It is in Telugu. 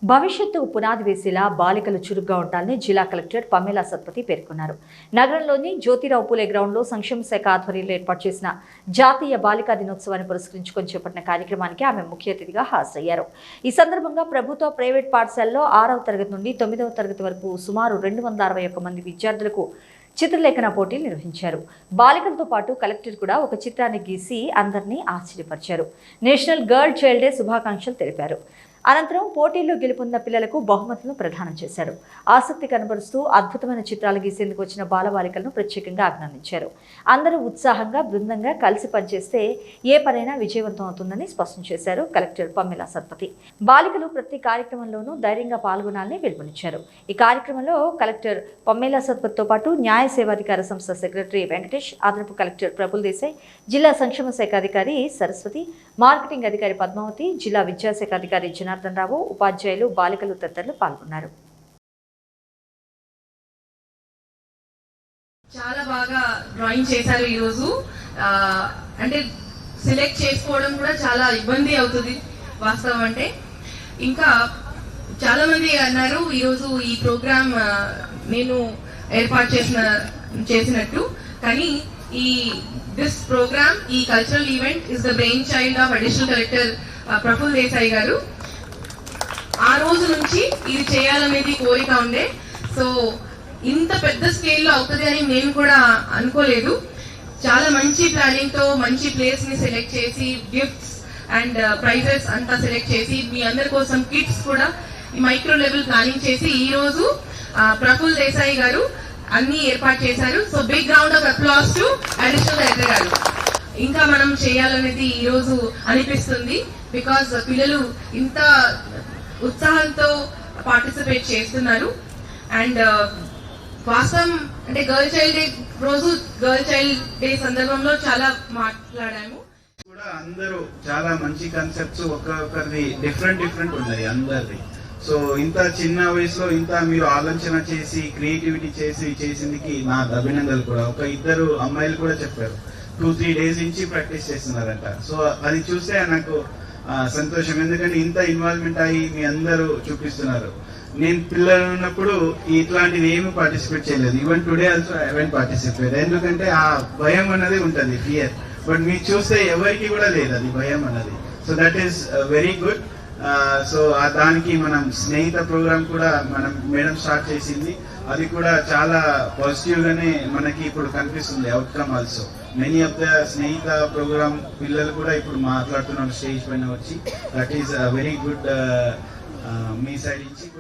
భవిష్యత్తు పునాది వేసేలా బాలికలు చురుగ్గా ఉండాలని జిల్లా కలెక్టర్ పమేలా సత్పతి పేర్కొన్నారు. నగరంలోని జ్యోతిరావు పూలే గ్రౌండ్లో సంక్షేమ శాఖ ఆధ్వర్యంలో ఏర్పాటు చేసిన జాతీయ బాలికా దినోత్సవాన్ని పురస్కరించుకొని చేపట్టిన కార్యక్రమానికి ఆమె ముఖ్య అతిథిగా హాజరయ్యారు. ఈ సందర్భంగా ప్రభుత్వ, ప్రైవేట్ పాఠశాలలో 6వ తరగతి నుండి 9వ తరగతి వరకు సుమారు 261 మంది విద్యార్థులకు చిత్రలేఖన పోటీలు నిర్వహించారు. బాలికలతో పాటు కలెక్టర్ కూడా ఒక చిత్రాన్ని గీసి అందరినీ ఆశ్చర్యపరిచారు. నేషనల్ గర్ల్ చైల్డ్ డే శుభాకాంక్షలు తెలిపారు. అనంతరం పోటీల్లో గెలుపొందిన పిల్లలకు బహుమతులను ప్రదానం చేశారు. ఆసక్తి కనబరుస్తూ అద్భుతమైన చిత్రాలు గీసేందుకు వచ్చిన బాలబాలికలను ప్రత్యేకంగా అభినందించారు. అందరూ ఉత్సాహంగా, బృందంగా కలిసి పనిచేస్తే ఏ పనైనా విజయవంతం అవుతుందని స్పష్టం చేశారు కలెక్టర్ పమేలా సత్పతి. బాలికలు ప్రతి కార్యక్రమంలోనూ ధైర్యంగా పాల్గొనాలని పిలుపునిచ్చారు. ఈ కార్యక్రమంలో కలెక్టర్ పమేలా సత్పతితో పాటు న్యాయ సేవాధికార సంస్థ సెక్రటరీ వెంకటేష్, అదనపు కలెక్టర్ ప్రభుల్ దేశాయ్, జిల్లా సంక్షేమ శాఖ అధికారి సరస్వతి, మార్కెటింగ్ అధికారి పద్మావతి, జిల్లా విద్యాశాఖ అధికారి జనార్దన్ రావు, ఉపాధ్యాయులు, బాలికలు తదితరులు పాల్గొన్నారు. చాలా బాగా డ్రాయింగ్ చేశారు. ఈరోజు అంటే సెలెక్ట్ చేసుకోవడం కూడా చాలా ఇబ్బంది అవుతుంది వాస్తవం అంటే. ఇంకా చాలా మంది అన్నారు ఈరోజు ఈ ప్రోగ్రామ్ నేను ఏర్పాటు చేసినట్టు, కానీ దిస్ ప్రోగ్రామ్, ఈ cultural event is the brain child of additional collector Praful Desai garu. ఆ రోజు నుంచి ఇది చేయాలనేది కోరిక ఉండే. సో ఇంత పెద్ద స్కేల్లో అవుతుంది అని నేను కూడా అనుకోలేదు. చాలా మంచి ప్లానింగ్ తో మంచి ప్లేస్ ని సెలెక్ట్ చేసి, గిఫ్ట్స్ అండ్ ప్రైజెస్ అంతా సెలెక్ట్ చేసి, మీ అందరి కోసం కిట్స్ కూడా మైక్రో లెవెల్ ప్లానింగ్ చేసి ఈ రోజు ప్రభుల్ దేశాయ్ గారు అన్ని ఏర్పాటు చేశారు. So big round of applause to additional collector గారు. ఇంకా మనం చేయాలనేది ఈ రోజు అనిపిస్తుంది. బికాస్ పిల్లలు ఇంత ఉత్సాహంతో పార్టిసిపేట్ చేస్తున్నారు. అండ్ వాస్తవం అంటే గర్ల్ చైల్డ్ డే రోజు, గర్ల్ చైల్డ్ డే సందర్భంలో చాలా మాట్లాడాము కూడా. అందరూ చాలా మంచి కాన్సెప్ట్స్, ఒక్కొక్కరిది డిఫరెంట్ ఉన్నాయి అందరిది. సో ఇంత చిన్న వయసులో ఇంత మీరు ఆలోచన చేసి, క్రియేటివిటీ చేసిందికి నా అభినందనలు కూడా. ఒక 2 అమ్మాయిలు కూడా చెప్పారు 2-3 డేస్ నుంచి ప్రాక్టీస్ చేస్తున్నారంట. సో అది చూస్తే నాకు సంతోషం, ఎందుకంటే ఇంత ఇన్వాల్వ్మెంట్ అయ్యి మీ అందరూ చూపిస్తున్నారు. నేను పిల్లలు ఉన్నప్పుడు ఇట్లాంటివి ఏమి పార్టిసిపేట్ చేయలేదు. Even today also I haven't participate. ఎందుకంటే ఆ భయం అన్నది ఉంటుంది, ఫియర్. బట్ మీరు చూస్తే ఎవరికి కూడా లేదు అది భయం అన్నది. So that is very good. So దానికి మనం స్నేహిత ప్రోగ్రామ్ కూడా మనం మేడం స్టార్ట్ చేసింది. అది కూడా చాలా పాజిటివ్ గానే మనకి ఇప్పుడు కనిపిస్తుంది outcome also. Many of the Snehitha program పిల్లలు కూడా ఇప్పుడు మాట్లాడుతున్నారు స్టేజ్ పైన వచ్చి. దట్ ఈస్ వెరీ గుడ్ మీ సైడ్ నుంచి కూడా.